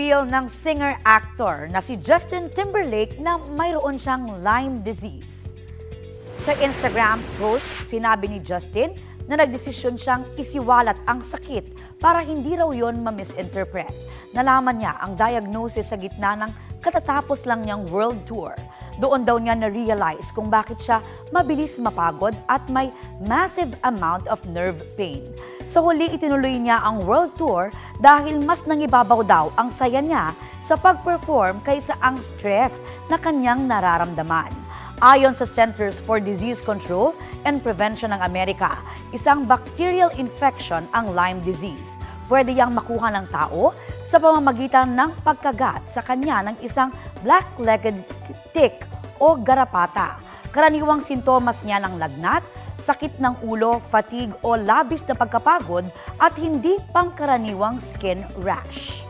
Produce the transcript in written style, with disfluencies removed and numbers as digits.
Ni-reveal ng singer-actor na si Justin Timberlake na mayroon siyang Lyme disease. Sa Instagram post, sinabi ni Justin na nagdesisyon siyang isiwalat ang sakit para hindi raw yon ma-misinterpret. Nalaman niya ang diagnosis sa gitna ng katatapos lang niyang world tour. Doon daw niya na-realize kung bakit siya mabilis mapagod at may massive amount of nerve pain. Sa huli, itinuloy niya ang world tour dahil mas nangibabaw daw ang saya niya sa pag-perform kaysa ang stress na kanyang nararamdaman. Ayon sa Centers for Disease Control and Prevention ng Amerika, isang bacterial infection ang Lyme disease. Pwede yang makuha ng tao sa pamamagitan ng pagkagat sa kanya ng isang black-legged tick o garapata. Karaniwang sintomas niya ng lagnat, sakit ng ulo, fatigue o labis na pagkapagod at hindi pangkaraniwang skin rash.